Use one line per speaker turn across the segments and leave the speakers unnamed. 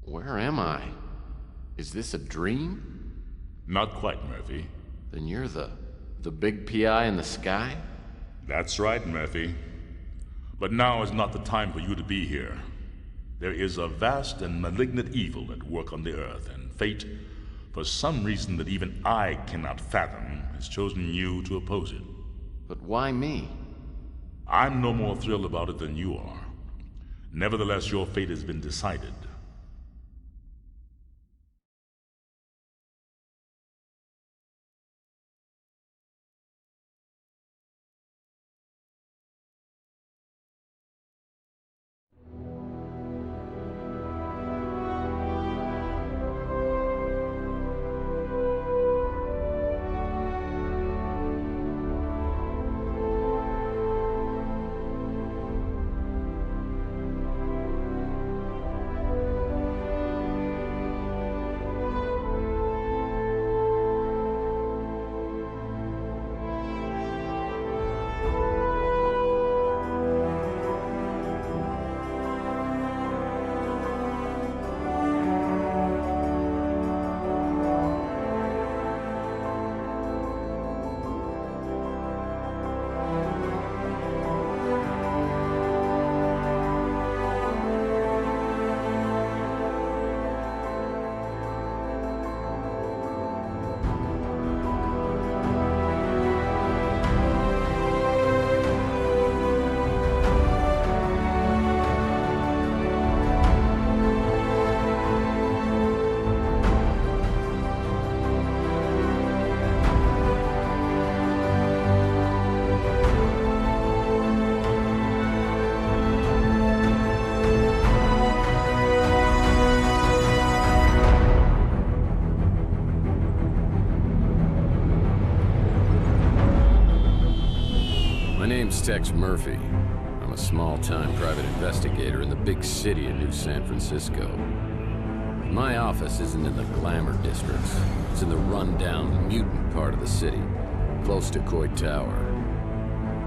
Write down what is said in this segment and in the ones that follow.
Where am I? Is this a dream?
Not quite, Murphy.
Then you're the big PI in the sky?
That's right, Murphy. But now is not the time for you to be here. There is a vast and malignant evil at work on the earth, and fate, for some reason that even I cannot fathom, has chosen you to oppose it.
But why me?
I'm no more thrilled about it than you are. Nevertheless, your fate has been decided.
Tex Murphy. I'm a small-time private investigator in the big city of New San Francisco. My office isn't in the glamour districts. It's in the run-down, mutant part of the city, close to Coit Tower.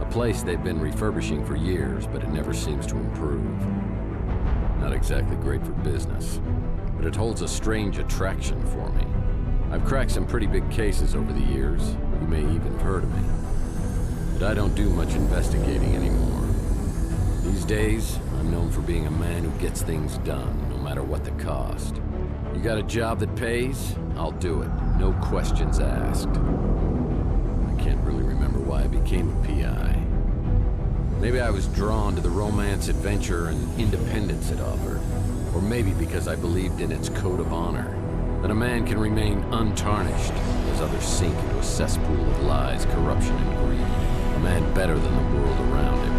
A place they've been refurbishing for years, but it never seems to improve. Not exactly great for business, but it holds a strange attraction for me. I've cracked some pretty big cases over the years. You may even have heard of me. But I don't do much investigating anymore. These days, I'm known for being a man who gets things done, no matter what the cost. You got a job that pays? I'll do it. No questions asked. I can't really remember why I became a PI. Maybe I was drawn to the romance, adventure, and independence it offered. Or maybe because I believed in its code of honor. That a man can remain untarnished as others sink into a cesspool of lies, corruption, and greed. A man better than the world around him.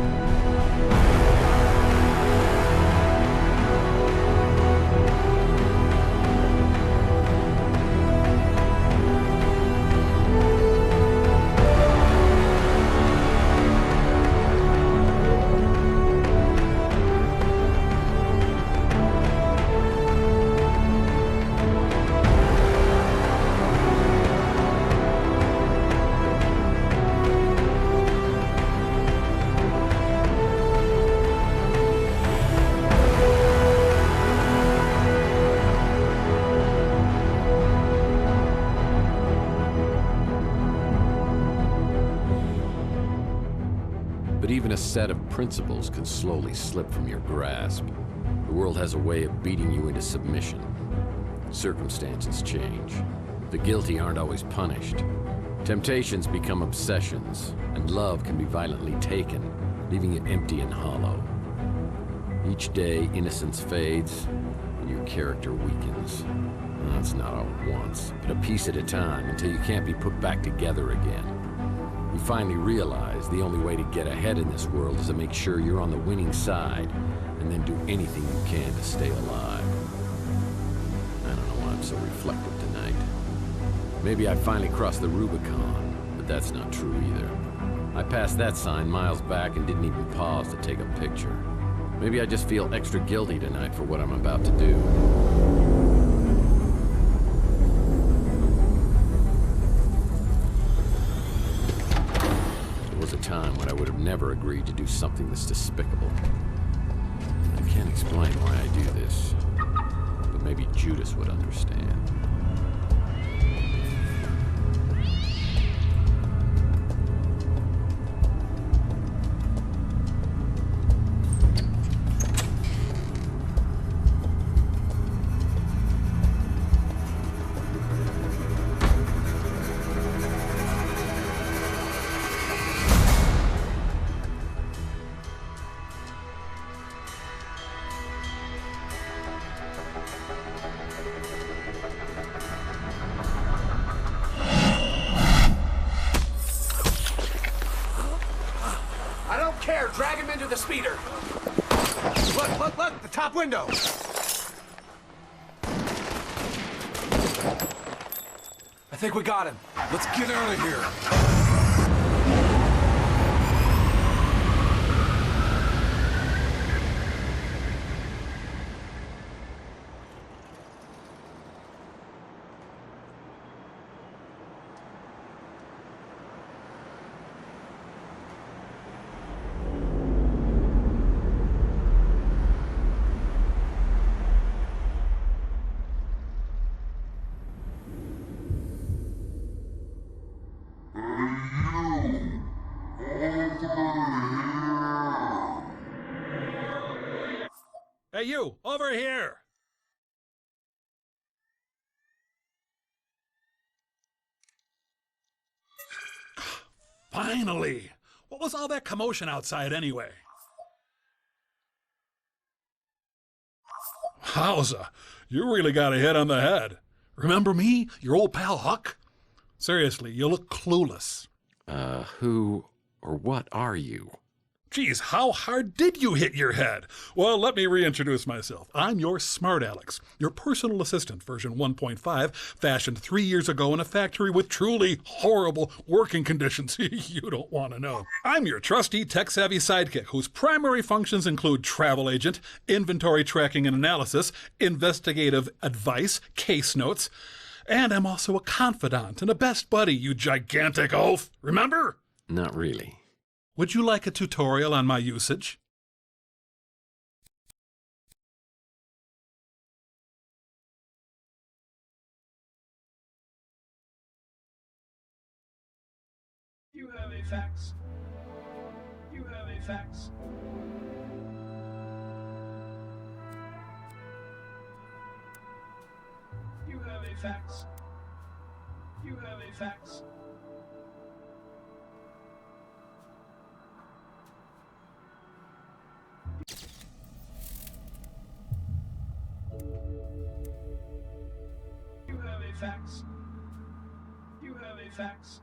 But even a set of principles can slowly slip from your grasp. The world has a way of beating you into submission. Circumstances change. The guilty aren't always punished. Temptations become obsessions, and love can be violently taken, leaving you empty and hollow. Each day, innocence fades, and your character weakens. That's not all at once, but a piece at a time until you can't be put back together again. You finally realize the only way to get ahead in this world is to make sure you're on the winning side, and then do anything you can to stay alive. I don't know why I'm so reflective tonight. Maybe I finally crossed the Rubicon, but that's not true either. I passed that sign miles back and didn't even pause to take a picture. Maybe I just feel extra guilty tonight for what I'm about to do. There was a time when I would have never agreed to do something this despicable. I can't explain why I do this, but maybe Judas would understand.
I don't care. Drag him into the speeder. Look, the top window. I think we got him. Let's get out of here.
Hey, you, over here! Finally! What was all that commotion outside anyway? Wowza, you really got a hit on the head. Remember me, your old pal Huck? Seriously, you look clueless.
Who or what are you?
Geez, how hard did you hit your head? Well, let me reintroduce myself. I'm your smart Alex, your personal assistant, version 1.5, fashioned 3 years ago in a factory with truly horrible working conditions you don't want to know. I'm your trusty, tech-savvy sidekick whose primary functions include travel agent, inventory tracking and analysis, investigative advice, case notes, and I'm also a confidant and a best buddy, you gigantic oaf. Remember?
Not really.
Would you like a tutorial on my usage?
You have a fax. You have a fax. You have a fax. You have a fax. You have a fax. You have a fax.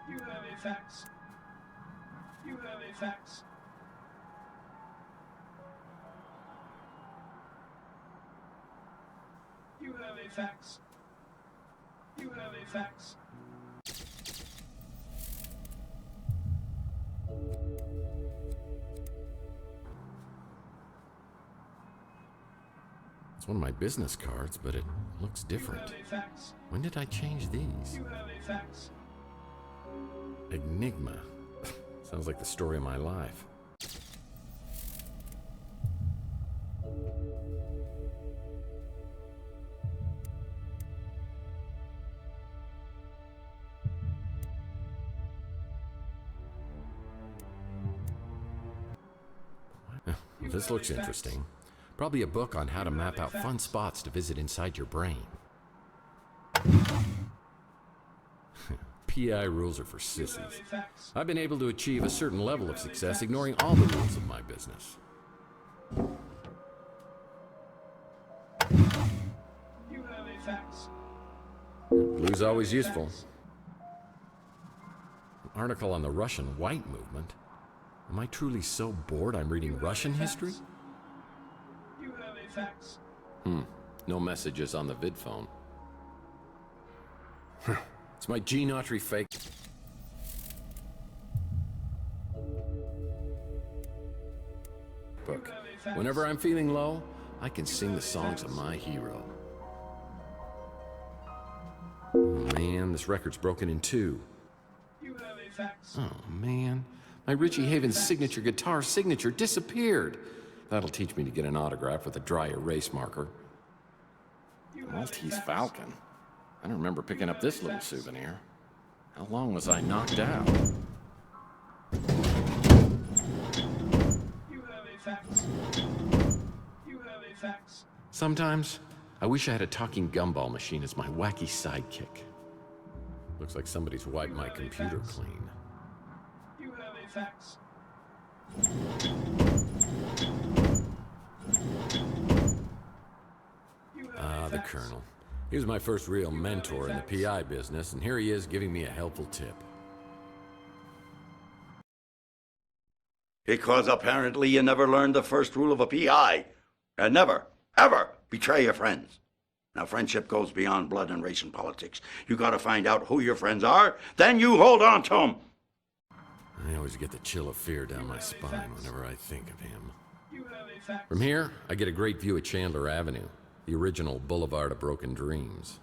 You have a fax. You have a fax. You have a fax. You have a fax.
It's one of my business cards, but it looks different.
You have a fax.
When did I change these?
You have a fax.
Enigma. Sounds like the story of my life. This looks interesting. Probably a book on how to map out fun spots to visit inside your brain. PI rules are for sissies. I've been able to achieve a certain level of success ignoring all the rules of my business.
You have a fax.
Blue's always useful. An article on the Russian White Movement. Am I truly so bored I'm reading Russian history?
You have a fax.
No messages on the vid phone. It's my Gene Autry fake. Book. Whenever I'm feeling low, I can sing the songs of my hero. Oh man, this record's broken in two.
You have a facts.
Oh, man. My Richie Havens signature guitar signature disappeared. That'll teach me to get an autograph with a dry erase marker. Maltese Falcon. I don't remember picking up this little souvenir. How long was I knocked out?
You have a fax. You have a fax.
Sometimes, I wish I had a talking gumball machine as my wacky sidekick.
Looks like somebody's wiped my computer clean.
You have a fax. You have
Ah,
a
the
fax.
Colonel. He was my first real mentor in the PI business, and here he is giving me a helpful tip.
Because apparently you never learned the first rule of a PI. And never, ever betray your friends. Now, friendship goes beyond blood and race and politics. You gotta find out who your friends are, then you hold on to them.
I always get the chill of fear down my spine whenever I think of him.
You have a fax.
From here, I get a great view of Chandler Avenue, the original Boulevard of Broken Dreams.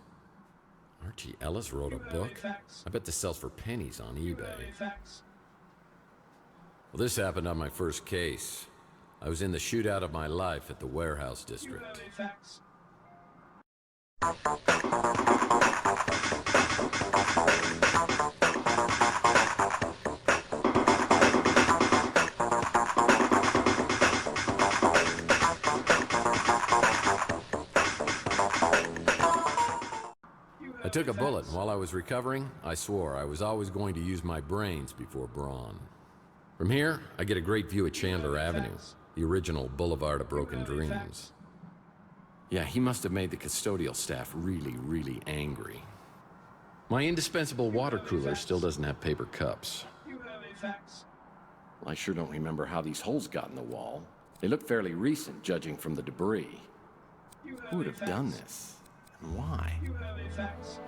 Archie Ellis wrote a book? I bet this sells for pennies on
You have
eBay.
a fax.
Well, this happened on my first case. I was in the shootout of my life at the warehouse
You
district.
have a fax.
I took a bullet, and while I was recovering, I swore I was always going to use my brains before brawn. From here, I get a great view of Chandler Avenue, the original Boulevard of Broken Dreams.
Yeah, he must have made the custodial staff really, really angry. My indispensable water cooler still doesn't have paper cups.
You have a fax.
Well, I sure don't remember how these holes got in the wall. They look fairly recent, judging from the debris.
You have
Who would
a
have
fax.
done this? And why?
You have a fax.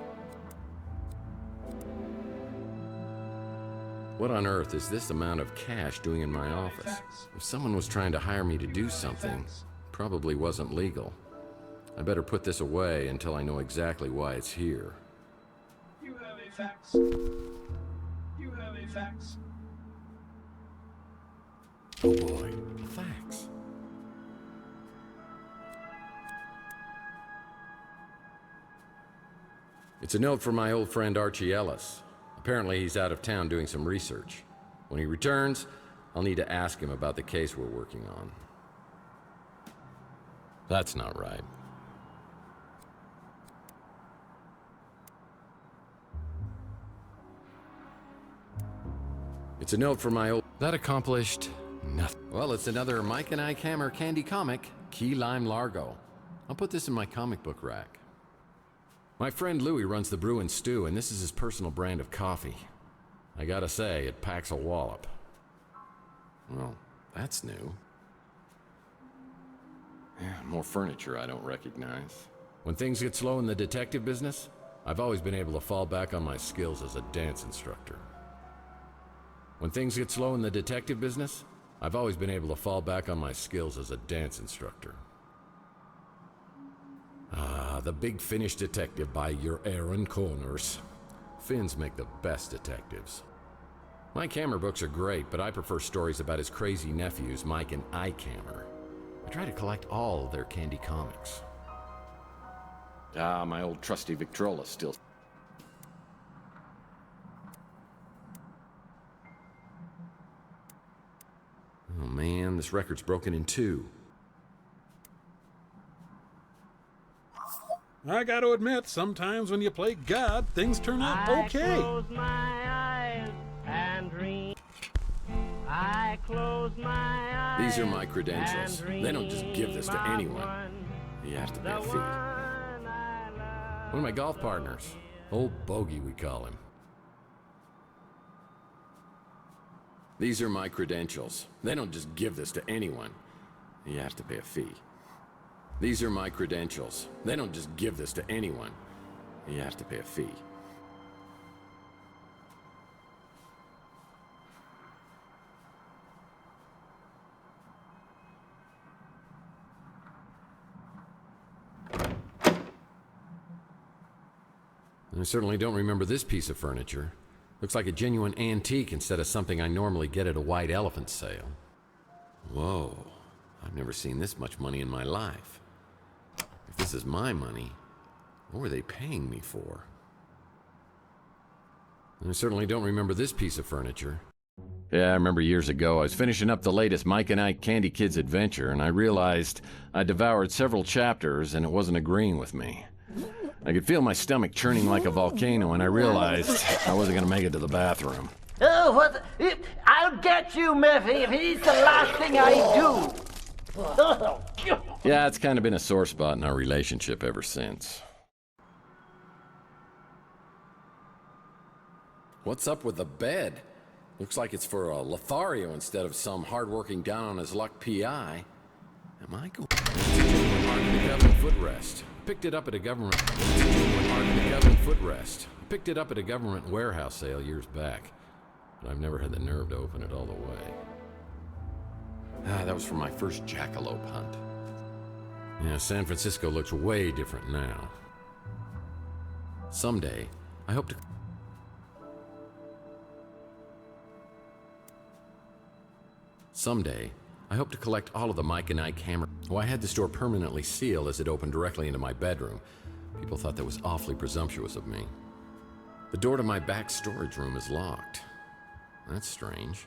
What on earth is this amount of cash doing in my office? If someone was trying to hire me to do something, probably wasn't legal. I better put this away until I know exactly why it's here.
You have a fax. You have a fax.
Oh boy, a fax. It's a note from my old friend Archie Ellis. Apparently he's out of town doing some research. When he returns, I'll need to ask him about the case we're working on. That's not right. It's a note from my old... That accomplished nothing. Well, it's another Mike and Ike Hammer candy comic, Key Lime Largo. I'll put this in my comic book rack. My friend Louie runs the Brew and Stew, and this is his personal brand of coffee. I gotta say, it packs a wallop. Well, that's new.
Yeah, more furniture I don't recognize.
When things get slow in the detective business, I've always been able to fall back on my skills as a dance instructor. When things get slow in the detective business, I've always been able to fall back on my skills as a dance instructor. Ah, The Big Finish Detective by your Aaron Corners. Finns make the best detectives. Mike Hammer books are great, but I prefer stories about his crazy nephews, Mike and Ike Hammer. I try to collect all their candy comics.
Ah, my old trusty Victrola still...
Oh man, this record's broken in two.
I got to admit, sometimes when you play God, things turn out okay.
I close my eyes and dream. I close my eyes.
These are my credentials.
and
They don't just give this to
dream of
anyone.
one,
You have to pay
the
a fee.
one I love.
One of my golf partners. Old Bogey, we call him. These are my credentials. They don't just give this to anyone. You have to pay a fee. These are my credentials. They don't just give this to anyone. You have to pay a fee. I certainly don't remember this piece of furniture.
Looks like a genuine antique instead of something I normally get at a white elephant sale. Whoa, I've never seen this much money in my life. If this is my money, what were they paying me for? And I certainly don't remember this piece of furniture. Yeah, I remember years ago, I was finishing up the latest Mike and Ike Candy Kids adventure, and I realized I devoured several chapters and it wasn't agreeing with me. I could feel my stomach churning like a volcano, and I realized I wasn't going to make it to the bathroom.
Oh, what? I'll get you, Murphy, if it's the last thing I do.
Yeah, it's kind of been a sore spot in our relationship ever since. What's up with the bed? Looks like it's for a Lothario instead of some hard-working down-on-his-luck PI. Am I going? The government footrest. Picked it up at a government. The government footrest. Picked it up at a government warehouse sale years back, but I've never had the nerve to open it all the way. That was from my first jackalope hunt. Yeah, San Francisco looks way different now. Someday, I hope to. Someday, I hope to collect all of the Mike and Ike hammer. Oh, I had the store permanently sealed as it opened directly into my bedroom. People thought that was awfully presumptuous of me. The door to my back storage room is locked. That's strange.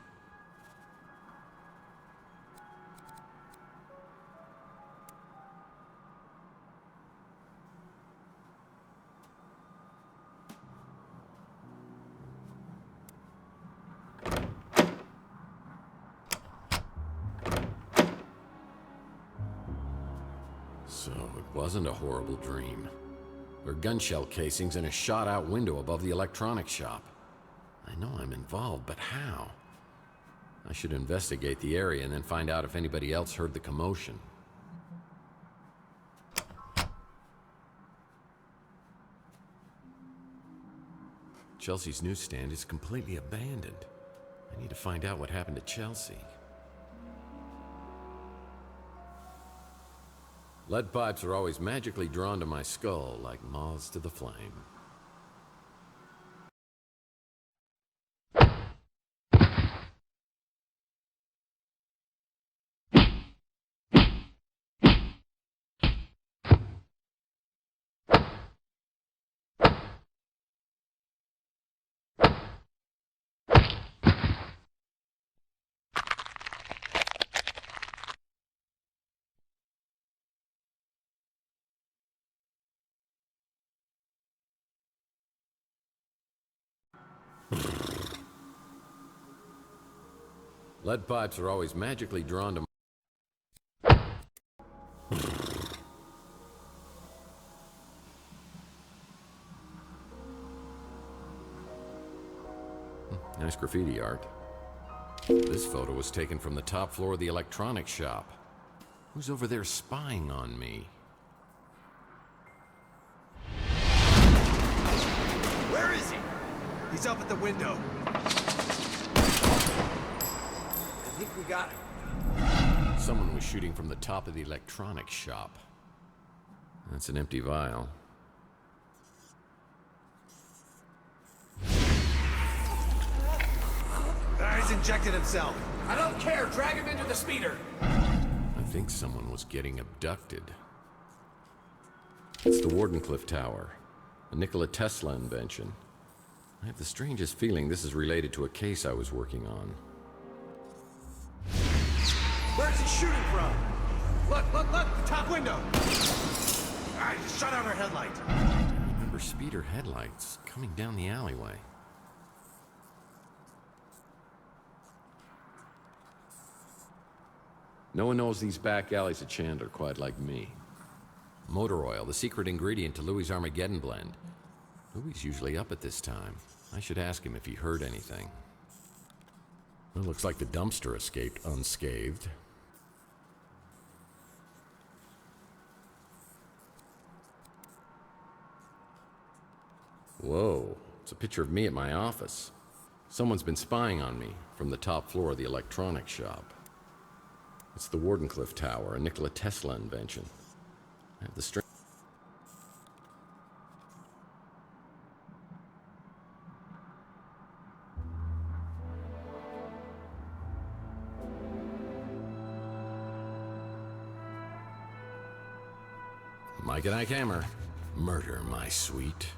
So it wasn't a horrible dream. There are gunshell casings and a shot-out window above the electronics shop. I know I'm involved, but how? I should investigate the area and then find out if anybody else heard the commotion. Chelsea's newsstand is completely abandoned. I need to find out what happened to Chelsea. Lead pipes are always magically drawn to my skull like moths to the flame. Lead pipes are always magically drawn to Nice graffiti art. This photo was taken from the top floor of the electronics shop. Who's over there spying on me?
Where is he? He's up at the window. I think we got him.
Someone was shooting from the top of the electronics shop. That's an empty vial.
He's injected himself. I don't care. Drag him into the speeder.
I think someone was getting abducted. It's the Wardenclyffe Tower, a Nikola Tesla invention. I have the strangest feeling this is related to a case I was working on.
Where's he shooting from? Look, the top window. He just shot out our headlight.
I remember speeder headlights coming down the alleyway. No one knows these back alleys of Chandler quite like me. Motor oil, the secret ingredient to Louis' Armageddon blend. Louis usually up at this time. I should ask him if he heard anything. Well, looks like the dumpster escaped unscathed. Whoa, it's a picture of me at my office. Someone's been spying on me from the top floor of the electronics shop. It's the Wardenclyffe Tower, a Nikola Tesla invention. I have the string. Mike and Ike Hammer. Murder, my sweet.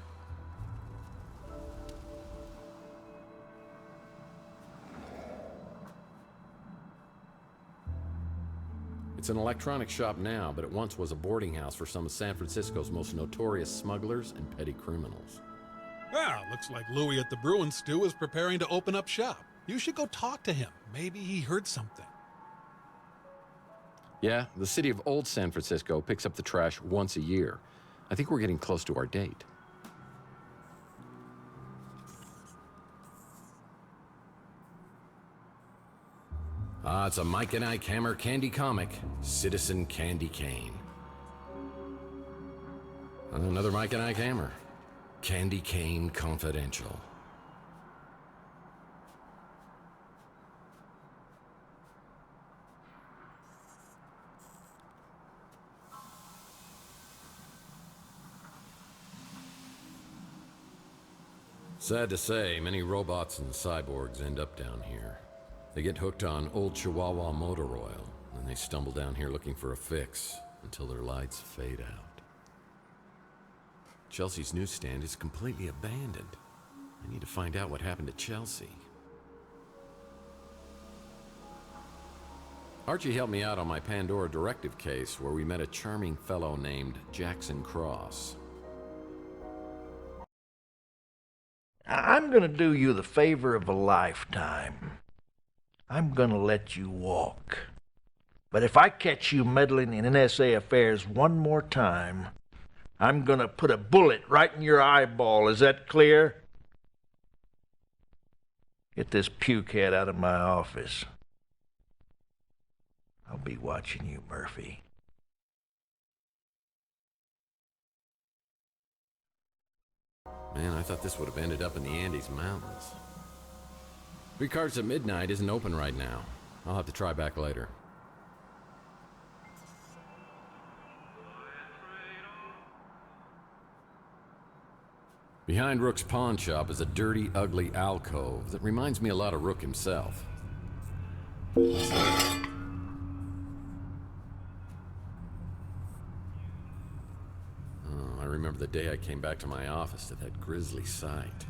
It's an electronics shop now, but it once was a boarding house for some of San Francisco's most notorious smugglers and petty criminals.
Ah, looks like Louie at the Bruin Stew is preparing to open up shop. You should go talk to him. Maybe he heard something.
Yeah, the city of Old San Francisco picks up the trash once a year. I think we're getting close to our date. Ah, it's a Mike and Ike Hammer candy comic, Citizen Candy Cane. Another Mike and Ike Hammer, Candy Cane Confidential. Sad to say, many robots and cyborgs end up down here. They get hooked on old Chihuahua motor oil, and they stumble down here looking for a fix until their lights fade out. Chelsea's newsstand is completely abandoned. I need to find out what happened to Chelsea. Archie helped me out on my Pandora directive case, where we met a charming fellow named Jackson Cross.
I'm gonna do you the favor of a lifetime. I'm gonna let you walk. But if I catch you meddling in NSA affairs one more time, I'm gonna put a bullet right in your eyeball. Is that clear? Get this pukehead out of my office. I'll be watching you, Murphy.
Man, I thought this would have ended up in the Andes Mountains. Ricard's at Midnight isn't open right now. I'll have to try back later. Behind Rook's pawn shop is a dirty, ugly alcove that reminds me a lot of Rook himself. I remember the day I came back to my office to that grisly sight.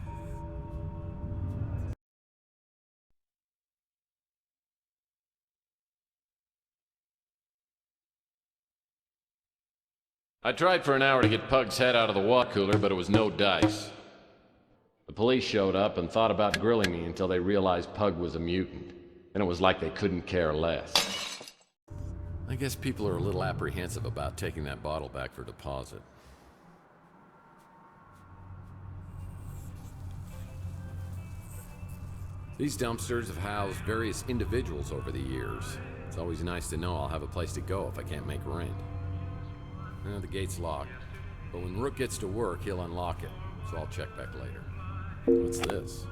I tried for an hour to get Pug's head out of the water cooler, but it was no dice. The police showed up and thought about grilling me until they realized Pug was a mutant, and it was like they couldn't care less. I guess people are a little apprehensive about taking that bottle back for deposit. These dumpsters have housed various individuals over the years. It's always nice to know I'll have a place to go if I can't make rent. The gate's locked, but when Rook gets to work, he'll unlock it, so I'll check back later. What's this?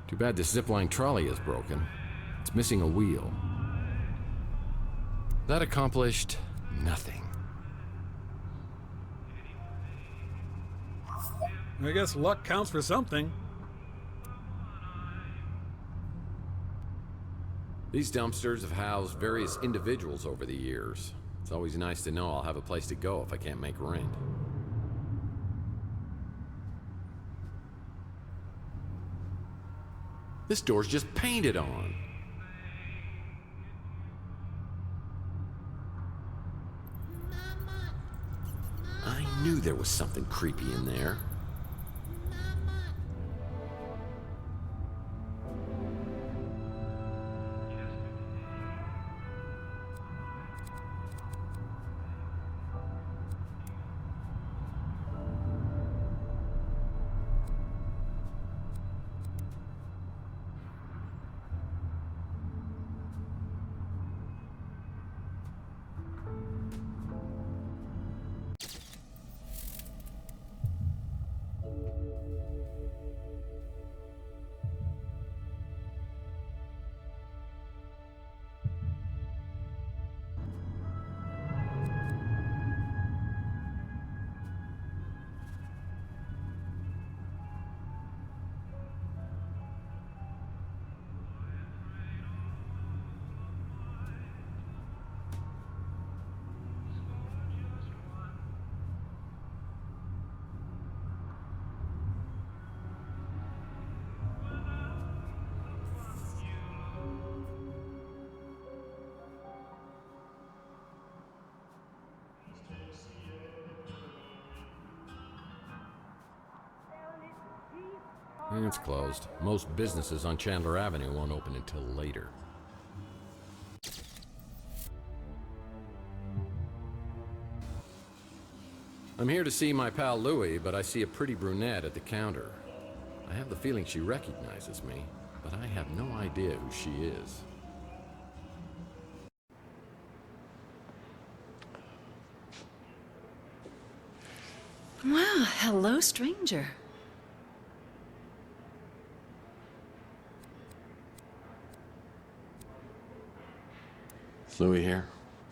Too bad this zipline trolley is broken. It's missing a wheel. That accomplished nothing.
I guess luck counts for something.
These dumpsters have housed various individuals over the years. It's always nice to know I'll have a place to go if I can't make rent. This door's just painted on. I knew there was something creepy in there. It's closed. Most businesses on Chandler Avenue won't open until later. I'm here to see my pal Louie, but I see a pretty brunette at the counter. I have the feeling she recognizes me, but I have no idea who she is.
Wow, hello, stranger.
Is Louie here?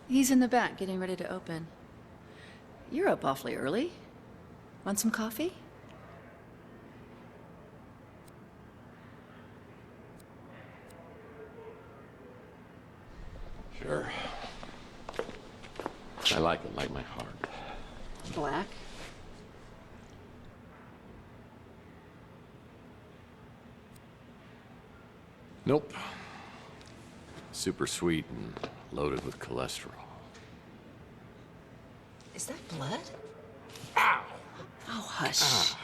He's in the back, getting ready to open. You're up awfully early. Want some coffee?
Sure. I like it like my heart.
Black.
Nope. Super sweet and loaded with cholesterol.
Is that blood? Ow! Oh, hush.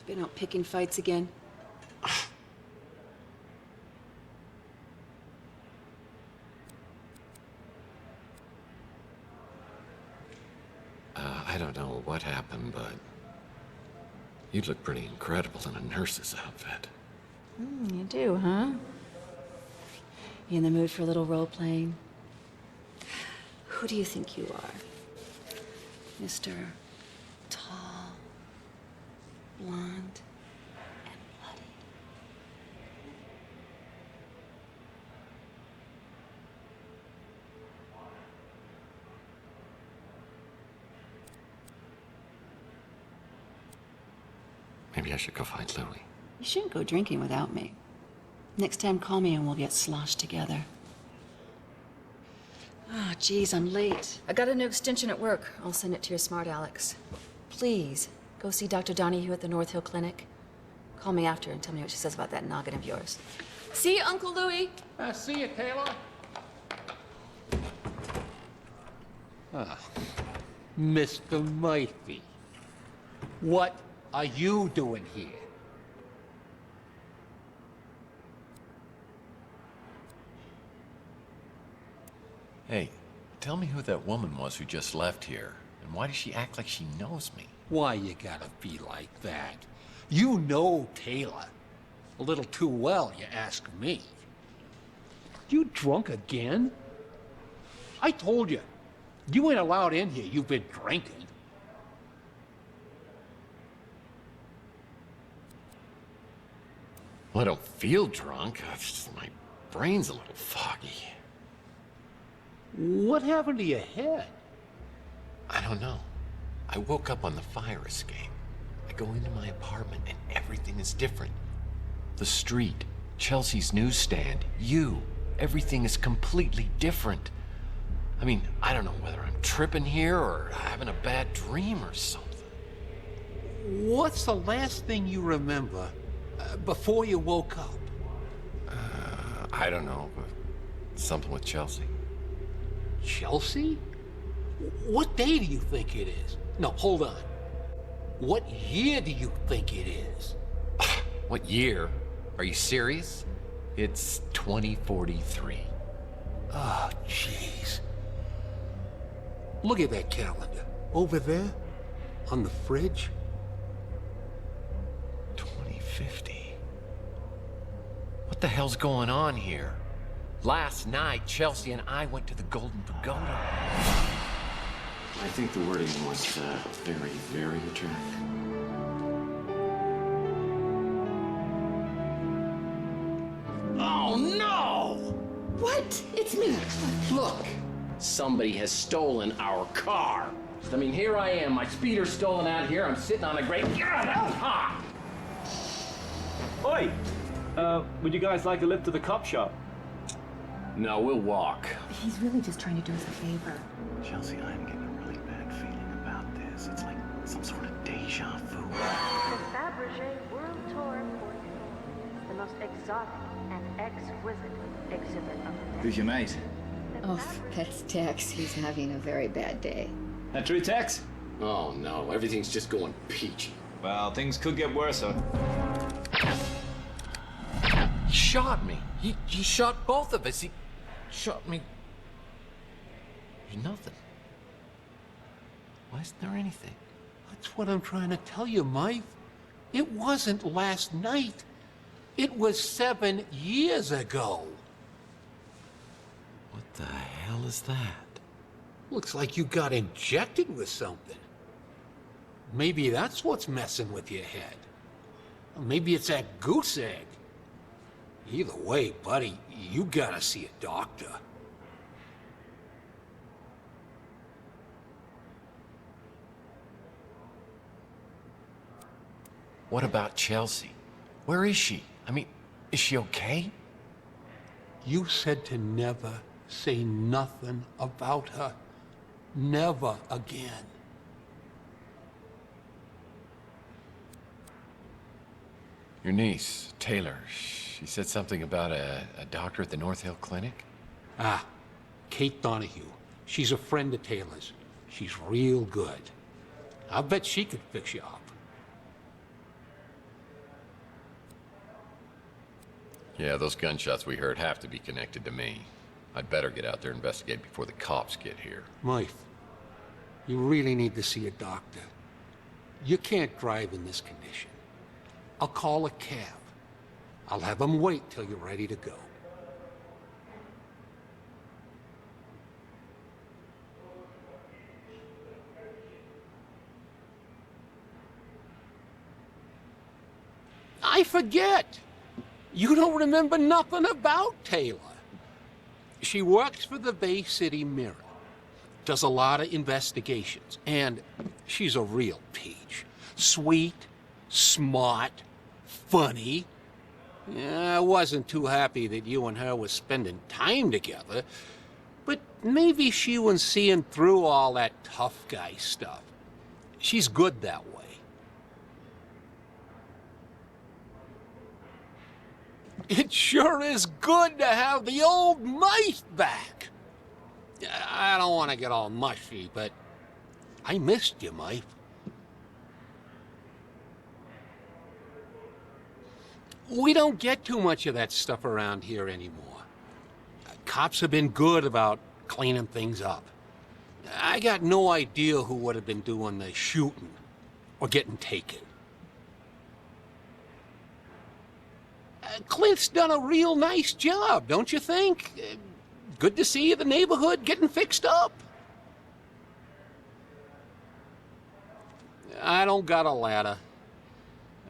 Been out picking fights again?
I don't know what happened, but you look pretty incredible in a nurse's outfit.
You do, huh? You in the mood for a little role-playing? Who do you think you are? Mr. Tall, blonde, and bloody.
Maybe I should go find Louie.
You shouldn't go drinking without me. Next time, call me and we'll get sloshed together. Oh, geez, I'm late. I got a new extension at work. I'll send it to your smart Alex. Please, go see Dr. Donahue at the North Hill Clinic. Call me after and tell me what she says about that noggin of yours. See you, Uncle Louie.
See you, Taylor. Mr. Murphy, what are you doing here?
Hey, tell me who that woman was who just left here, and why does she act like she knows me?
Why you gotta be like that? You know Taylor. A little too well, you ask me. You drunk again? I told you. You ain't allowed in here. You've been drinking.
Well, I don't feel drunk. It's just my brain's a little foggy.
What happened to your head?
I don't know. I woke up on the fire escape. I go into my apartment and everything is different. The street, Chelsea's newsstand, you. Everything is completely different. I mean, I don't know whether I'm tripping here or having a bad dream or something.
What's the last thing you remember before you woke up?
I don't know, but something with Chelsea.
Chelsea? What day do you think it is? No, hold on. What year do you think it is?
What year? Are you serious? It's 2043.
Oh, jeez. Look at that calendar. Over there, on the fridge.
2050. What the hell's going on here? Last night, Chelsea and I went to the Golden Pagoda. I think the wording was very, very attractive.
Oh, no!
What? It's me.
Look! Somebody has stolen our car. I mean, here I am, my speeder's stolen out here, I'm sitting on a great... God, that was hot!
Oi! Would you guys like a lift to the cop shop?
No, we'll walk.
He's really just trying to do us a favor.
Chelsea, I'm getting a really bad feeling about this. It's like some sort of deja vu.
The Fabergé World Tour 44, the most exotic and exquisite exhibit of the day.
Who's your mate?
Oh, that's Tex. He's having a very bad day.
That true, Tex?
Oh, no, everything's just going peachy.
Well, things could get worse, huh?
He shot me. He shot both of us. He shot me. There's nothing. Why isn't there anything?
That's what I'm trying to tell you, Mike. It wasn't last night. It was 7 years ago.
What the hell is that?
Looks like you got injected with something. Maybe that's what's messing with your head. Or maybe it's that goose egg. Either way, buddy, you gotta see a doctor.
What about Chelsea? Where is she? I mean, is she okay?
You said to never say nothing about her. Never again.
Your niece, Taylor, she said something about a doctor at the North Hill Clinic?
Ah, Kate Donahue. She's a friend of Taylor's. She's real good. I bet she could fix you up.
Yeah, those gunshots we heard have to be connected to me. I'd better get out there and investigate before the cops get here.
Mike, you really need to see a doctor. You can't drive in this condition. I'll call a cab. I'll have them wait till you're ready to go. I forget. You don't remember nothing about Taylor. She works for the Bay City Mirror, does a lot of investigations, and she's a real peach. Sweet, smart, funny. Yeah, I wasn't too happy that you and her were spending time together, but maybe she was seeing through all that tough guy stuff. She's good that way. It sure is good to have the old mice back. I don't want to get all mushy, but I missed you, Mike. We don't get too much of that stuff around here anymore. Cops have been good about cleaning things up. I got no idea who would have been doing the shooting or getting taken. Clint's done a real nice job, don't you think? Good to see the neighborhood getting fixed up. I don't got a ladder.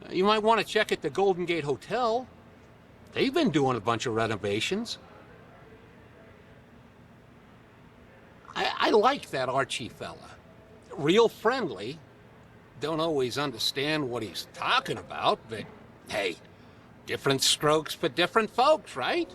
You might want to check at the Golden Gate Hotel. They've been doing a bunch of renovations. I like that Archie fella. Real friendly. Don't always understand what he's talking about, but hey, different strokes for different folks, right?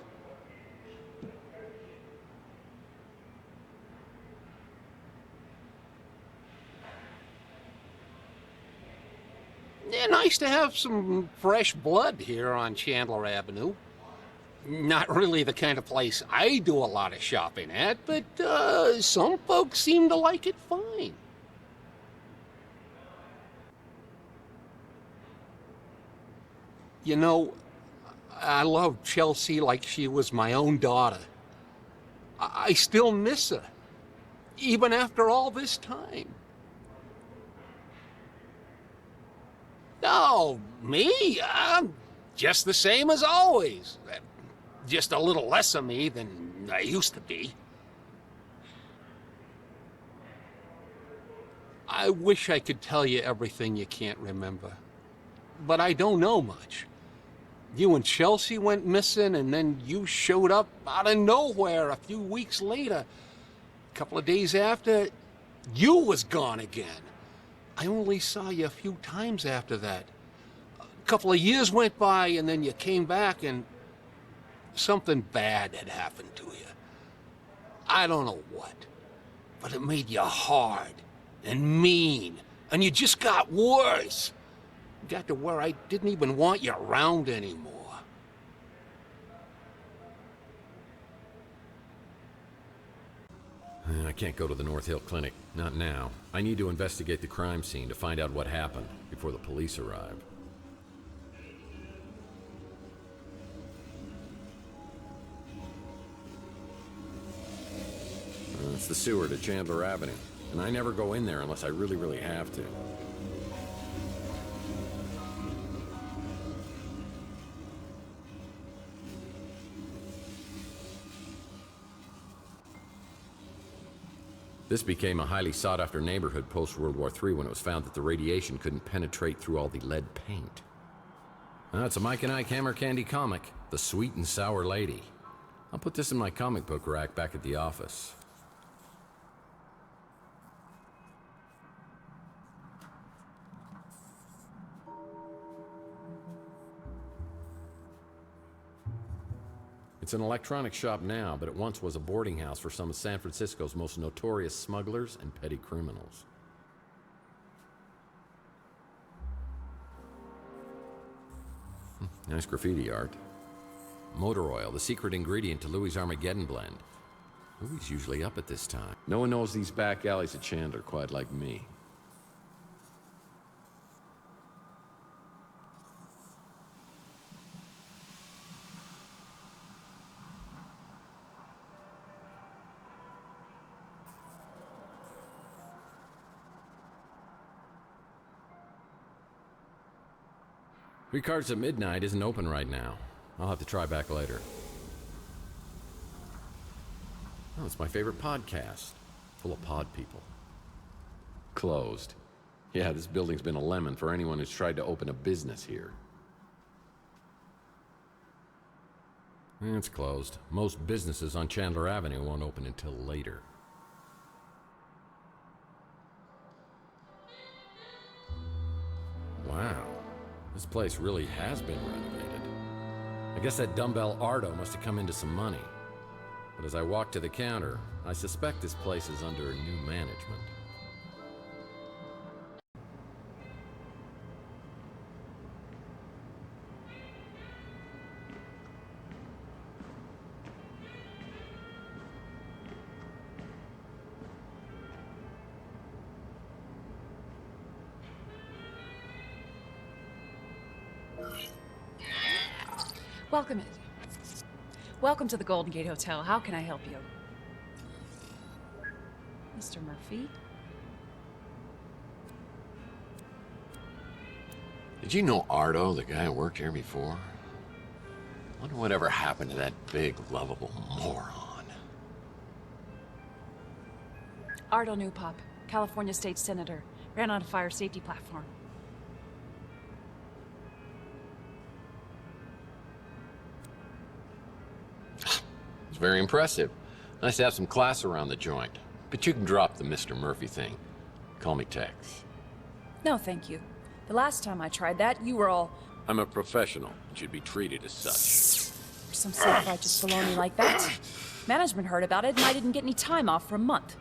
Yeah, nice to have some fresh blood here on Chandler Avenue. Not really the kind of place I do a lot of shopping at, but some folks seem to like it fine. You know, I love Chelsea like she was my own daughter. I still miss her, even after all this time. No, me? I'm just the same as always. Just a little less of me than I used to be. I wish I could tell you everything you can't remember, but I don't know much. You and Chelsea went missing, and then you showed up out of nowhere a few weeks later. A couple of days after, you was gone again. I only saw you a few times after that. A couple of years went by, and then you came back, and something bad had happened to you. I don't know what, but it made you hard and mean, and you just got worse. Got to where I didn't even want you around anymore.
I can't go to the North Hill Clinic. Not now. I need to investigate the crime scene to find out what happened before the police arrive.
It's the sewer to Chandler Avenue. And I never go in there unless I really, really have to. This became a highly sought-after neighborhood post-World War III when it was found that the radiation couldn't penetrate through all the lead paint. Now, it's a Mike and Ike Hammer Candy comic, The Sweet and Sour Lady. I'll put this in my comic book rack back at the office. It's an electronics shop now, but it once was a boarding house for some of San Francisco's most notorious smugglers and petty criminals. Nice graffiti art. Motor oil, the secret ingredient to Louis' Armageddon blend. Louis usually up at this time. No one knows these back alleys of Chandler quite like me. Ricard's at Midnight isn't open right now. I'll have to try back later. Oh, it's my favorite podcast. Full of pod people. Closed. Yeah, this building's been a lemon for anyone who's tried to open a business here. It's closed. Most businesses on Chandler Avenue won't open until later. Wow. This place really has been renovated. I guess that dumbbell Ardo must have come into some money. But as I walk to the counter, I suspect this place is under new management.
Welcome in. Welcome to the Golden Gate Hotel. How can I help you? Mr. Murphy?
Did you know Ardo, the guy who worked here before? Wonder whatever happened to that big, lovable moron.
Ardo Newpop, California State Senator. Ran on a fire safety platform.
It's very impressive. Nice to have some class around the joint. But you can drop the Mr. Murphy thing. Call me Tex.
No, thank you. The last time I tried that, you were all...
I'm a professional and should be treated as such.
Some self-righteous baloney like that. Management heard about it and I didn't get any time off for a month.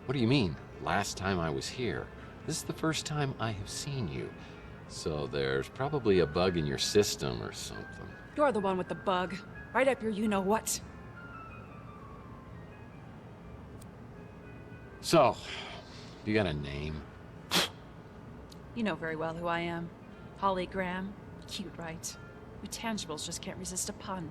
What do you mean? Last time I was here. This is the first time I have seen you. So there's probably a bug in your system or something.
You're the one with the bug. Right up your you-know-what.
So, you got a name?
You know very well who I am. Holly Graham. Cute, right? We tangibles just can't resist a pun.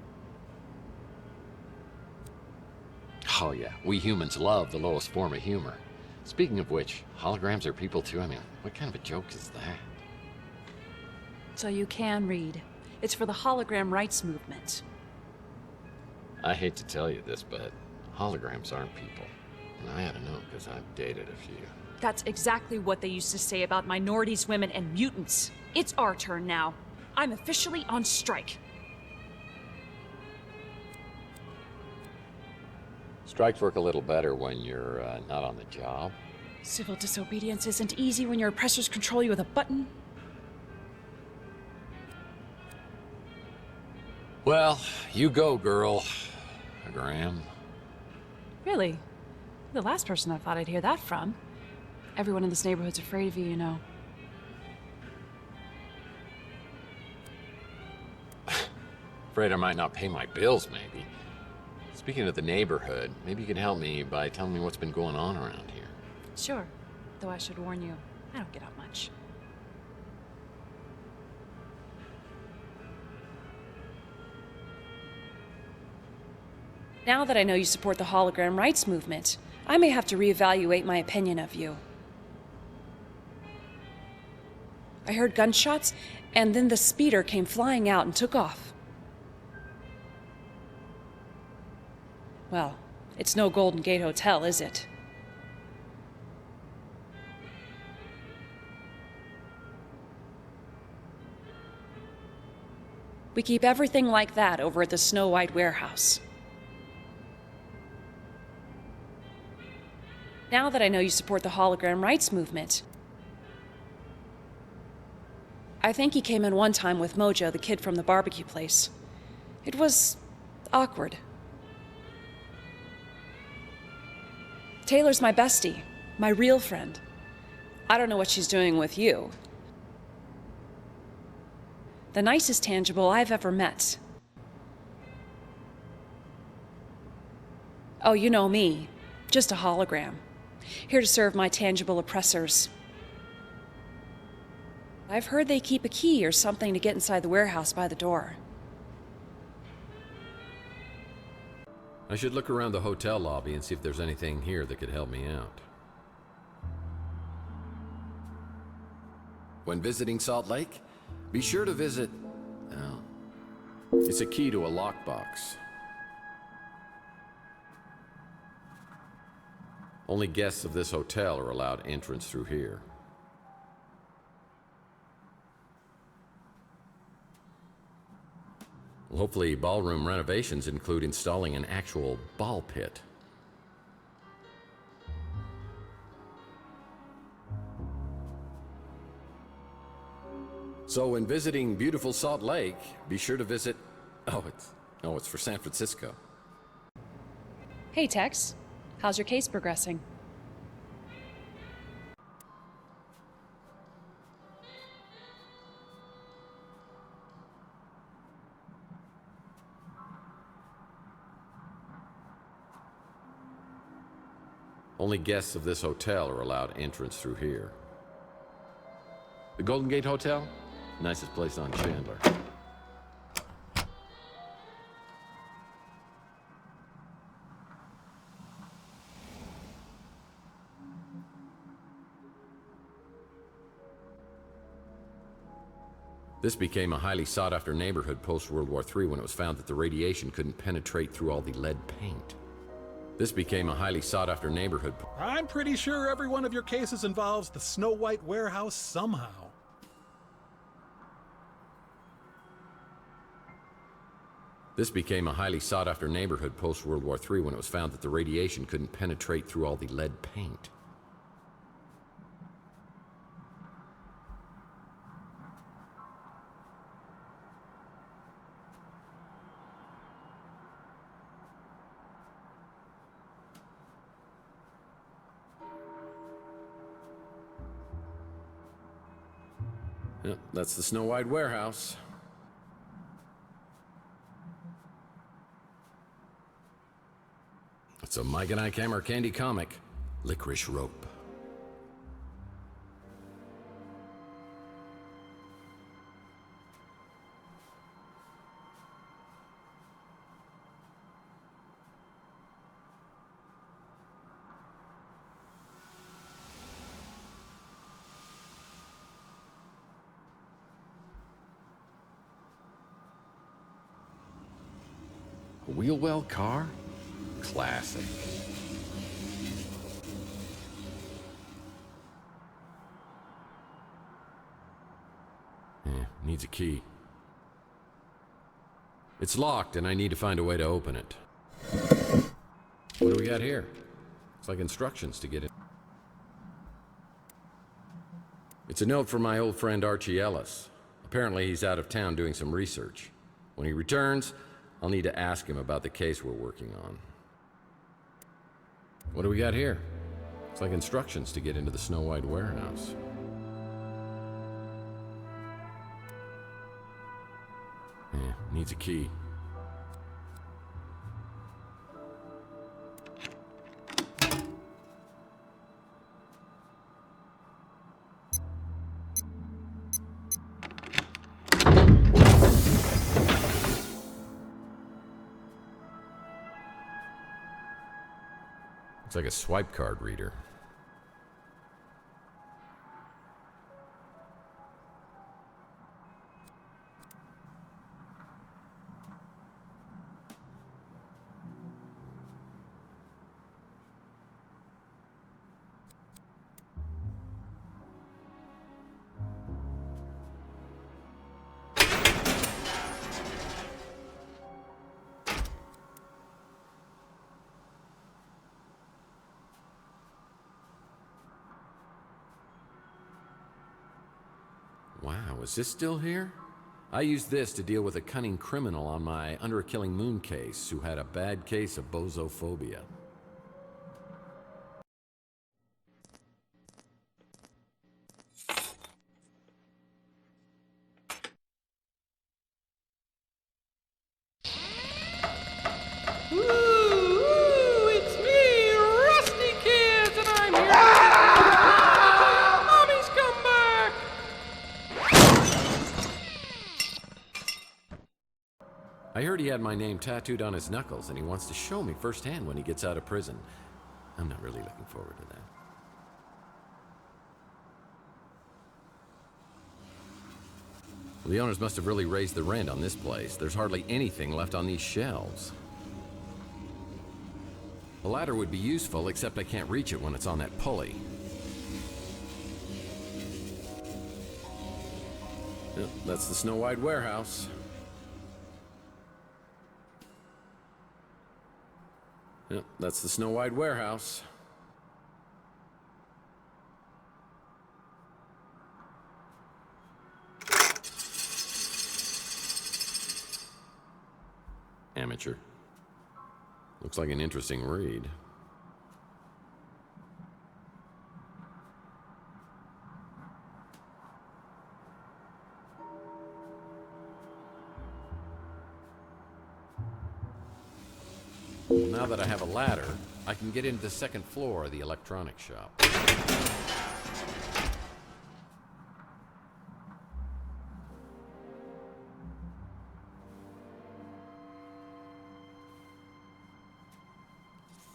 Oh yeah, we humans love the lowest form of humor. Speaking of which, holograms are people too. I mean, what kind of a joke is that?
So you can read. It's for the hologram rights movement.
I hate to tell you this, but holograms aren't people. And I ought to know because I've dated a few.
That's exactly what they used to say about minorities, women, and mutants. It's our turn now. I'm officially on strike.
Strikes work a little better when you're not on the job.
Civil disobedience isn't easy when your oppressors control you with a button.
Well, you go, girl. Graham.
Really? You're the last person I thought I'd hear that from. Everyone in this neighborhood's afraid of you, you know.
Afraid I might not pay my bills, maybe. Speaking of the neighborhood, maybe you can help me by telling me what's been going on around here.
Sure. Though I should warn you, I don't get out much.
Now that I know you support the hologram rights movement, I may have to reevaluate my opinion of you. I heard gunshots, and then the speeder came flying out and took off. Well, it's no Golden Gate Hotel, is it? We keep everything like that over at the Snow White warehouse. Now that I know you support the hologram rights movement, I think he came in one time with Mojo, the kid from the barbecue place. It was awkward. Taylor's my bestie, my real friend. I don't know what she's doing with you. The nicest tangible I've ever met. Oh, you know me. Just a hologram. Here to serve my tangible oppressors. I've heard they keep a key or something to get inside the warehouse by the door.
I should look around the hotel lobby and see if there's anything here that could help me out.
When visiting Salt Lake, be sure to visit... Oh, it's a key to a lockbox.
Only guests of this hotel are allowed entrance through here. Well, hopefully ballroom renovations include installing an actual ball pit.
So when visiting beautiful Salt Lake, be sure to visit... Oh, it's for San Francisco.
Hey, Tex. How's your case progressing?
Only guests of this hotel are allowed entrance through here. The Golden Gate Hotel? Nicest place on Chandler. This became a highly sought-after neighborhood post-World War III when it was found that the radiation couldn't penetrate through all the lead paint. This became a highly sought-after neighborhood.
I'm pretty sure every one of your cases involves the Snow White warehouse somehow.
This became a highly sought-after neighborhood post-World War III when it was found that the radiation couldn't penetrate through all the lead paint.
Yep, that's the Snow White warehouse. It's a Mike and Ike Hammer candy comic, Licorice Rope. A wheel-well car? Classic. Yeah, needs a key. It's locked and I need to find a way to open it. What do we got here? It's like instructions to get in. It's a note from my old friend Archie Ellis. Apparently he's out of town doing some research. When he returns, I'll need to ask him about the case we're working on. What do we got here? It's like instructions to get into the Snow White warehouse. Yeah, needs a key.
Looks like a swipe card reader. Wow, is this still here? I used this to deal with a cunning criminal on my Under a Killing Moon case who had a bad case of bozophobia.
Ooh, it's me, Rusty Kids, and I'm here. Mommy's come back.
I heard he had my name tattooed on his knuckles, and he wants to show me firsthand when he gets out of prison. I'm not really looking forward to that. Well, the owners must have really raised the rent on this place. There's hardly anything left on these shelves. A ladder would be useful, except I can't reach it when it's on that pulley. Yep, that's the Snow White warehouse. Yep, that's the Snow White warehouse. Amateur. Looks like an interesting read. Now that I have a ladder, I can get into the second floor of the electronics shop.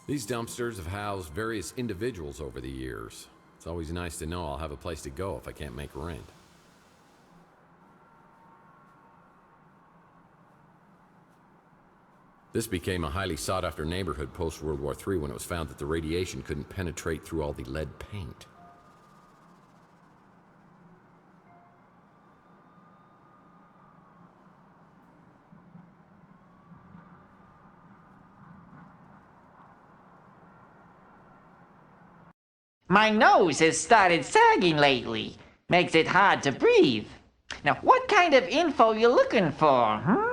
These dumpsters have housed various individuals over the years. It's always nice to know I'll have a place to go if I can't make rent. This became a highly sought-after neighborhood post-World War III when it was found that the radiation couldn't penetrate through all the lead paint.
My nose has started sagging lately. Makes it hard to breathe. Now, what kind of info you looking for, huh?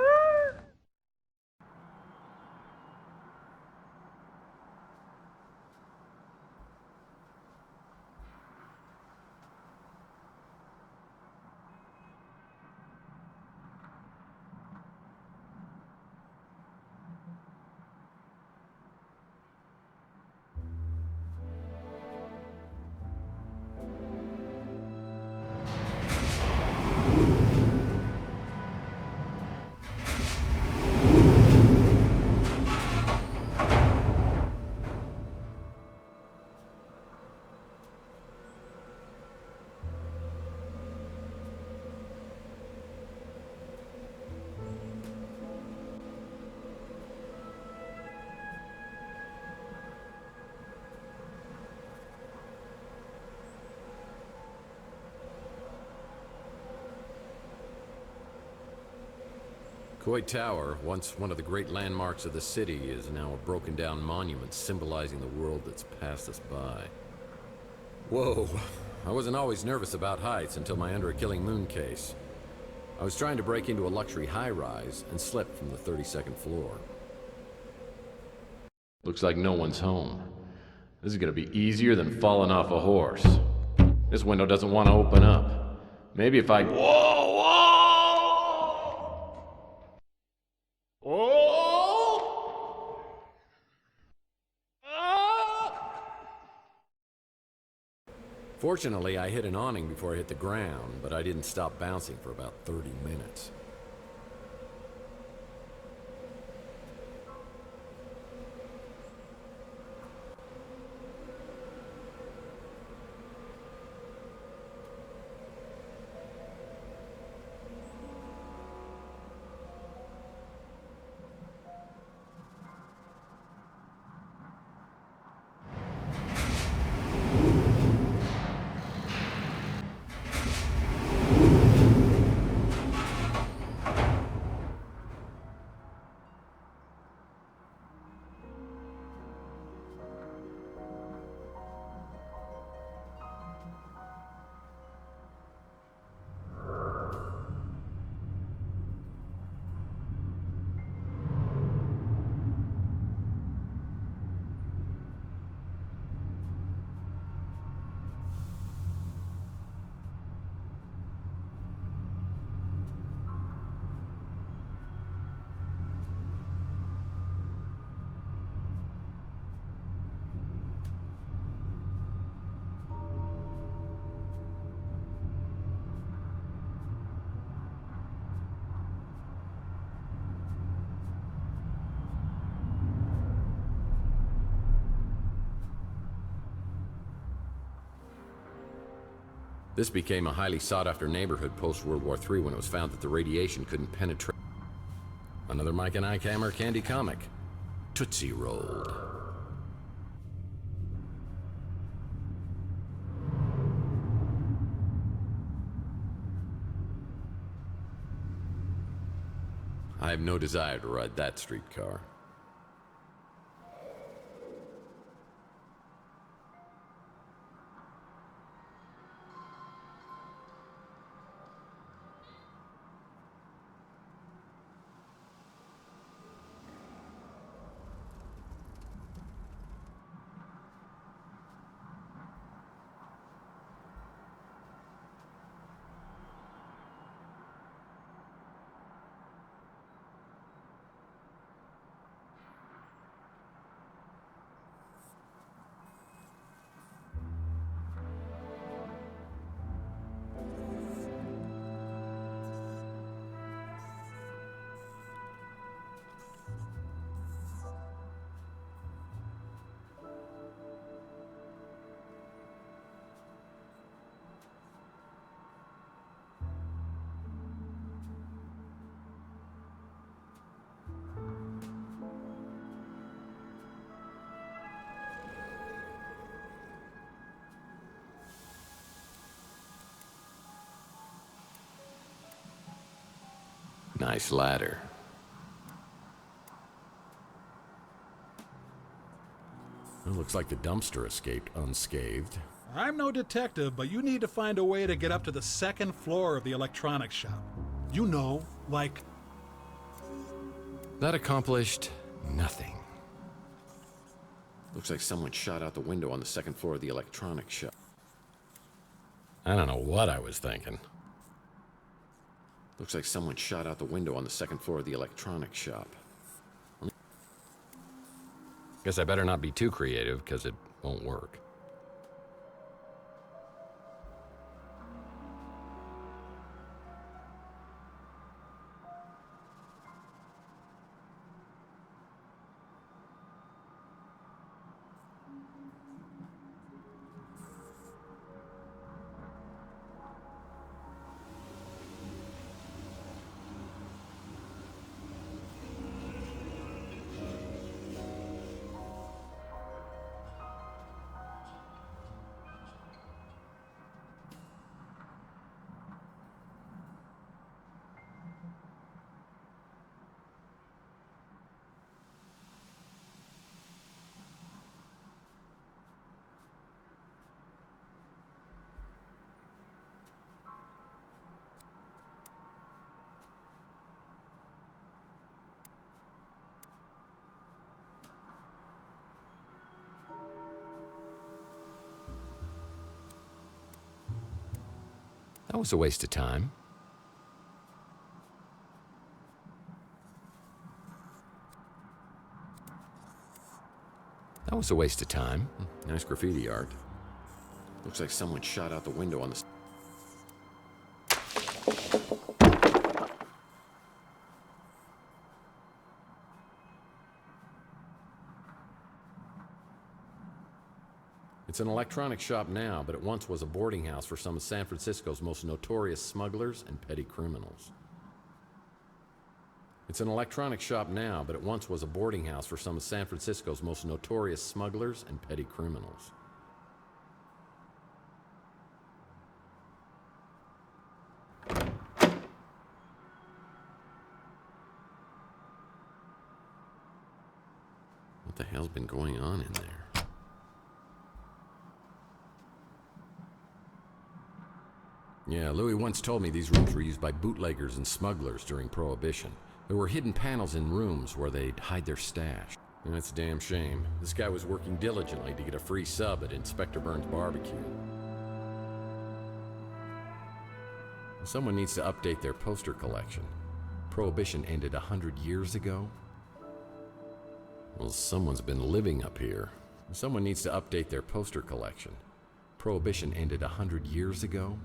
Coy Tower, once one of the great landmarks of the city, is now a broken-down monument symbolizing the world that's passed us by. Whoa, I wasn't always nervous about heights until my Under a Killing Moon case. I was trying to break into a luxury high-rise and slipped from the 32nd floor. Looks like no one's home. This is gonna be easier than falling off a horse. This window doesn't want to open up. Maybe if I... Whoa! Fortunately, I hit an awning before I hit the ground, but I didn't stop bouncing for about 30 minutes. This became a highly sought-after neighborhood post-World War III when it was found that the radiation couldn't penetrate. Another Mike and Ike Hammer candy comic. Tootsie Rolled. I have no desire to ride that streetcar. Nice ladder. It looks like the dumpster escaped unscathed.
I'm no detective, but you need to find a way to get up to the second floor of the electronics shop. You know, like...
That accomplished nothing. Looks like someone shot out the window on the second floor of the electronics shop. I don't know what I was thinking. Looks like someone shot out the window on the second floor of the electronics shop. Guess I better not be too creative, because it won't work. That was a waste of time. That was a waste of time. Nice graffiti art. Looks like someone shot out the window on the... It's an electronics shop now, but it once was a boarding house for some of San Francisco's most notorious smugglers and petty criminals. It's an electronics shop now, but it once was a boarding house for some of San Francisco's most notorious smugglers and petty criminals. What the hell's been going on in there? Yeah, Louis once told me these rooms were used by bootleggers and smugglers during Prohibition. There were hidden panels in rooms where they'd hide their stash. And that's a damn shame. This guy was working diligently to get a free sub at Inspector Burns' barbecue. Someone needs to update their poster collection. Prohibition ended 100 years ago. Well, someone's been living up here. Someone needs to update their poster collection. Prohibition ended 100 years ago.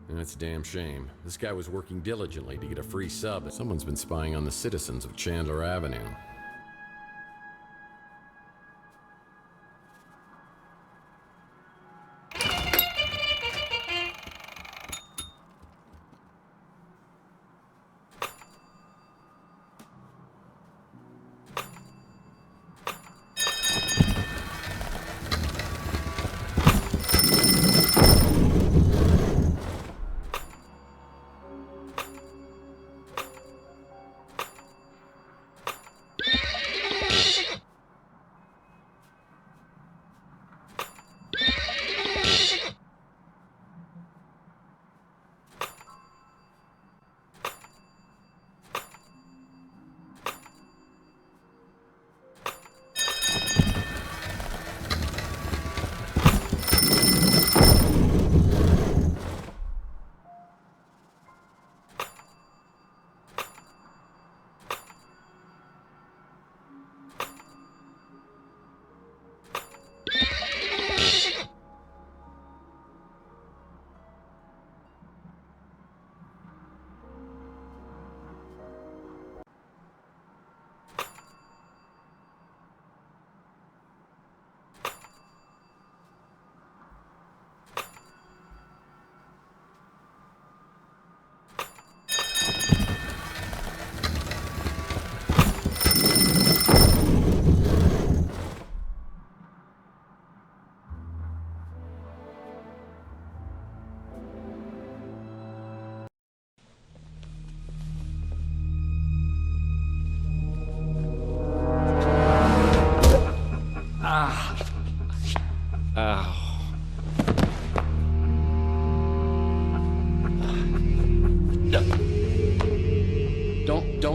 And that's a damn shame. This guy was working diligently to get a free sub. Someone's been spying on the citizens of Chandler Avenue.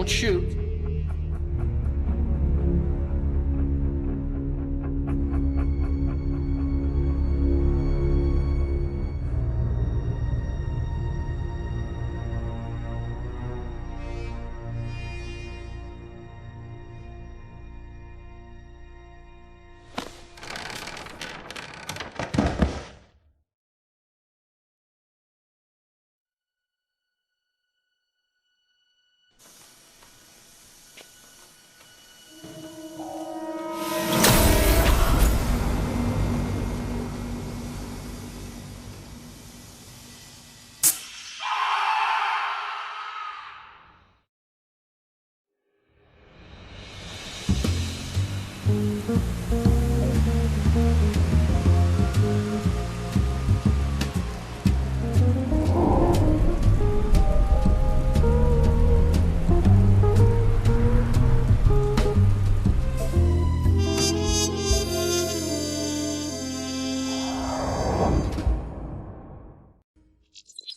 Don't shoot.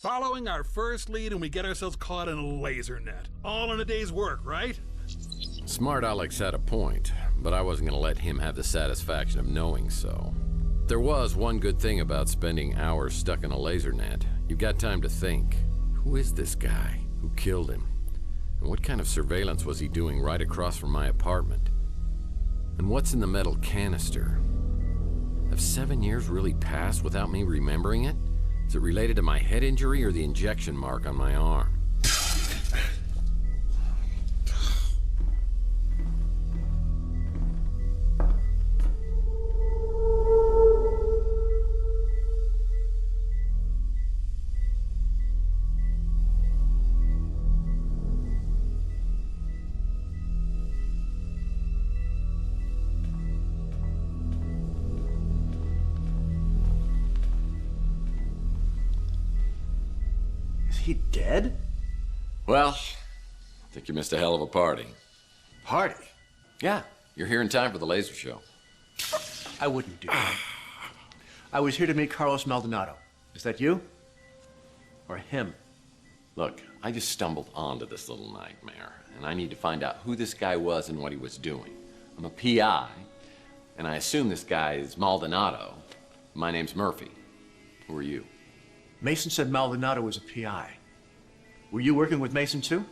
Following our first lead, and we get ourselves caught in a laser net. All in a day's work, right?
Smart Alex had a point, but I wasn't going to let him have the satisfaction of knowing so. There was one good thing about spending hours stuck in a laser net. You got time to think. Who is this guy? Who killed him? And what kind of surveillance was he doing right across from my apartment? And what's in the metal canister? Have 7 years really passed without me remembering it? Is it related to my head injury or the injection mark on my arm?
He dead?
Well, I think you missed a hell of a party.
Party?
Yeah, you're here in time for the laser show.
I wouldn't do that. I was here to meet Carlos Maldonado. Is that you? Or him?
Look, I just stumbled onto this little nightmare, and I need to find out who this guy was and what he was doing. I'm a PI, and I assume this guy is Maldonado. My name's Murphy. Who are you?
Mason said Maldonado was a PI. Were you working with Mason too?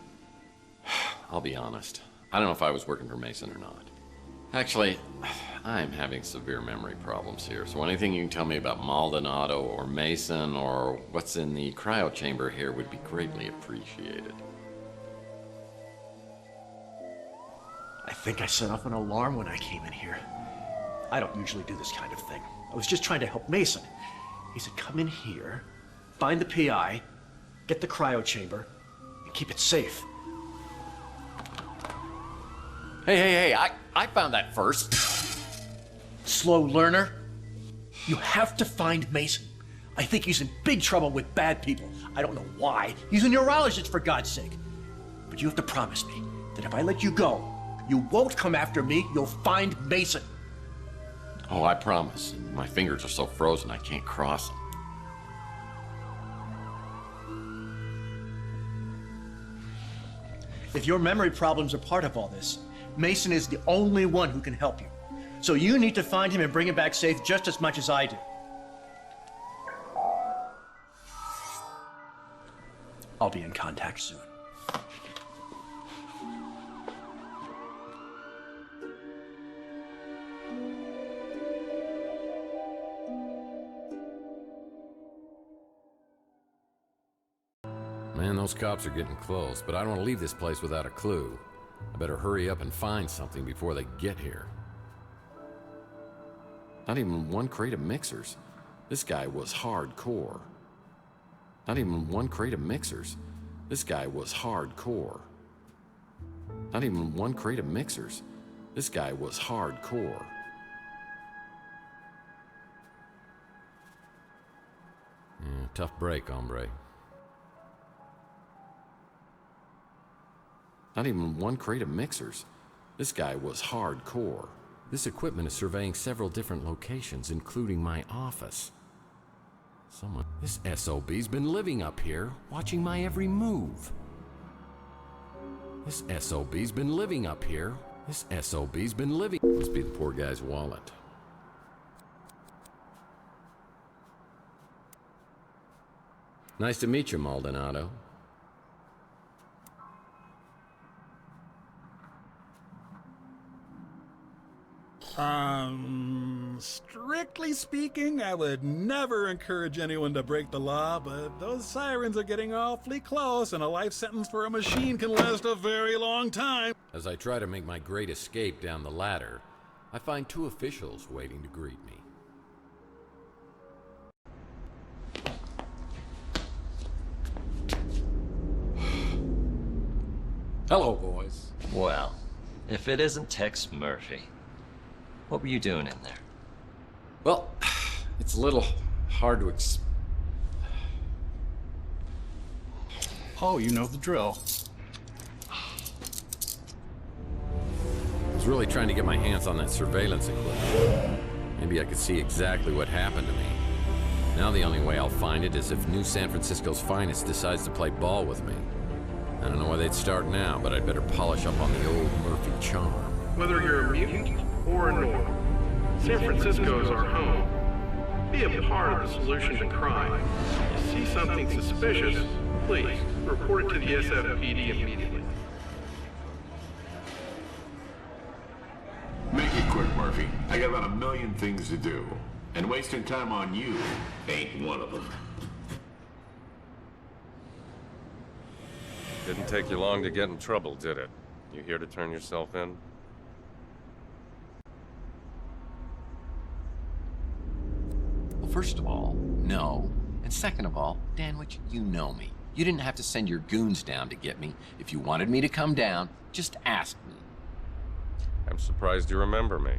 I'll be honest. I don't know if I was working for Mason or not. Actually, I'm having severe memory problems here, so anything you can tell me about Maldonado or Mason or what's in the cryo chamber here would be greatly appreciated.
I think I set off an alarm when I came in here. I don't usually do this kind of thing. I was just trying to help Mason. He said, come in here, find the PI, get the cryo chamber, and keep it safe.
Hey, I found that first.
Slow learner. You have to find Mason. I think he's in big trouble with bad people. I don't know why. He's a neurologist, for God's sake. But you have to promise me that if I let you go, you won't come after me. You'll find Mason.
Oh, I promise. My fingers are so frozen I can't cross them.
If your memory problems are part of all this, Mason is the only one who can help you. So you need to find him and bring him back safe just as much as I do. I'll be in contact soon.
Man, those cops are getting close, but I don't want to leave this place without a clue. I better hurry up and find something before they get here. Not even one crate of mixers. This guy was hardcore. Not even one crate of mixers. This guy was hardcore. Not even one crate of mixers. This guy was hardcore. Yeah, tough break, hombre. Not even one crate of mixers. This guy was hardcore. This equipment is surveying several different locations, including my office. This SOB's been living up here, watching my every move.
This SOB's been living up here. This SOB's been living. Must be the poor guy's wallet. Nice to meet you, Maldonado.
Strictly speaking, I would never encourage anyone to break the law, but those sirens are getting awfully close, and a life sentence for a machine can last a very long time.
As I try to make my great escape down the ladder, I find two officials waiting to greet me.
Hello, boys.
Well, if it isn't Tex Murphy, what were you doing in there?
Well, it's a little hard to Oh, you know the drill.
I was really trying to get my hands on that surveillance equipment. Maybe I could see exactly what happened to me. Now the only way I'll find it is if New San Francisco's finest decides to play ball with me. I don't know why they'd start now, but I'd better polish up on the old Murphy charm.
Whether you're a mutant or a normal, San Francisco is our home. Be a part of the solution to crime. You see something suspicious, please report it to the SFPD immediately.
Make it quick, Murphy. I got about 1 million things to do. And wasting time on you ain't one of them.
Didn't take you long to get in trouble, did it? You here to turn yourself in?
Well, first of all, no. And second of all, Danwich, you know me. You didn't have to send your goons down to get me. If you wanted me to come down, just ask me.
I'm surprised you remember me.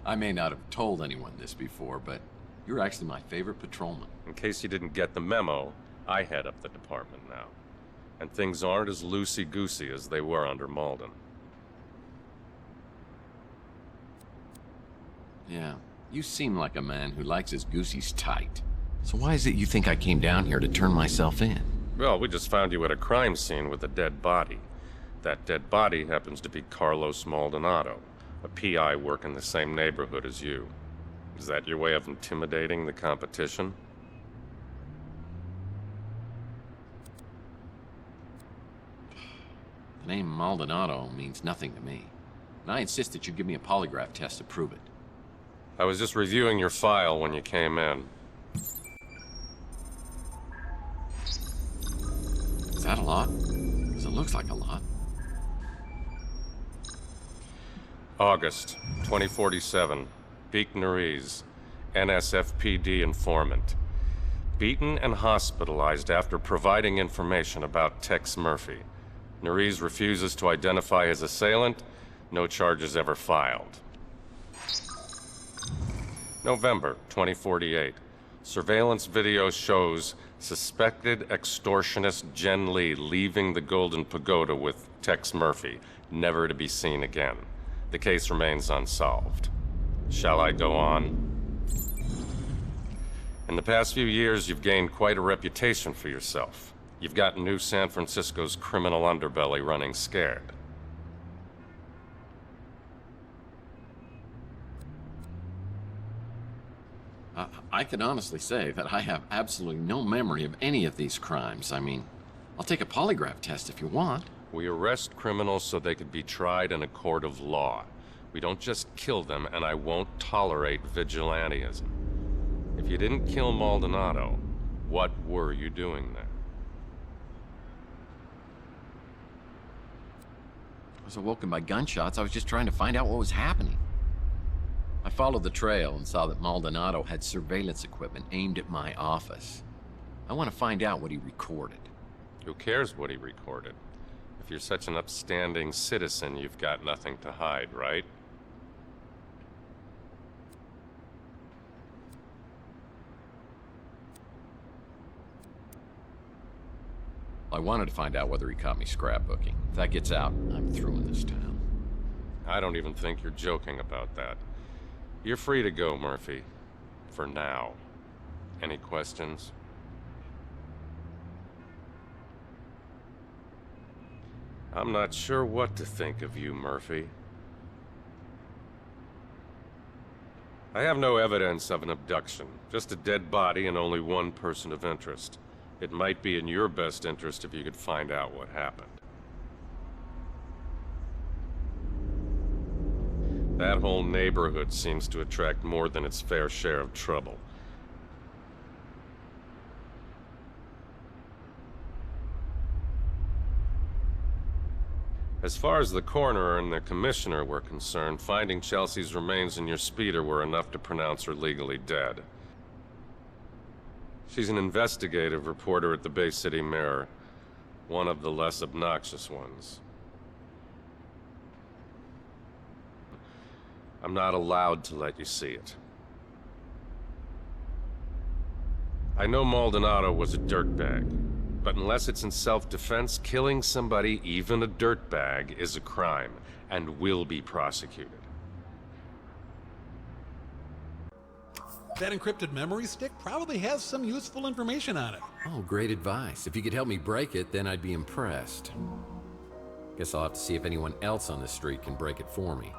I may not have told anyone this before, but you're actually my favorite patrolman.
In case you didn't get the memo, I head up the department now. And things aren't as loosey-goosey as they were under Malden.
Yeah, you seem like a man who likes his goosies tight. So why is it you think I came down here to turn myself in?
Well, we just found you at a crime scene with a dead body. That dead body happens to be Carlos Maldonado, a PI working the same neighborhood as you. Is that your way of intimidating the competition?
The name Maldonado means nothing to me. And I insist that you give me a polygraph test to prove it.
I was just reviewing your file when you came in.
Is that a lot? Because it looks like a lot.
August 2047. Beek Nariz, NSFPD informant. Beaten and hospitalized after providing information about Tex Murphy. Nariz refuses to identify his assailant. No charges ever filed. November 2048. Surveillance video shows suspected extortionist Jen Lee leaving the Golden Pagoda with Tex Murphy, never to be seen again. The case remains unsolved. Shall I go on? In the past few years, you've gained quite a reputation for yourself. You've got New San Francisco's criminal underbelly running scared.
I can honestly say that I have absolutely no memory of any of these crimes. I mean, I'll take a polygraph test if you want.
We arrest criminals so they could be tried in a court of law. We don't just kill them, and I won't tolerate vigilantism. If you didn't kill Maldonado, what were you doing there?
I was awoken by gunshots. I was just trying to find out what was happening. I followed the trail and saw that Maldonado had surveillance equipment aimed at my office. I want to find out what he recorded.
Who cares what he recorded? If you're such an upstanding citizen, you've got nothing to hide, right?
I wanted to find out whether he caught me scrapbooking. If that gets out, I'm through in this town.
I don't even think you're joking about that. You're free to go, Murphy. For now. Any questions? I'm not sure what to think of you, Murphy. I have no evidence of an abduction, just a dead body and only one person of interest. It might be in your best interest if you could find out what happened. That whole neighborhood seems to attract more than its fair share of trouble. As far as the coroner and the commissioner were concerned, finding Chelsea's remains in your speeder were enough to pronounce her legally dead. She's an investigative reporter at the Bay City Mirror, one of the less obnoxious ones. I'm not allowed to let you see it. I know Maldonado was a dirtbag. But unless it's in self-defense, killing somebody, even a dirtbag, is a crime, and will be prosecuted.
That encrypted memory stick probably has some useful information on it.
Oh, great advice. If you could help me break it, then I'd be impressed. Guess I'll have to see if anyone else on the street can break it for me.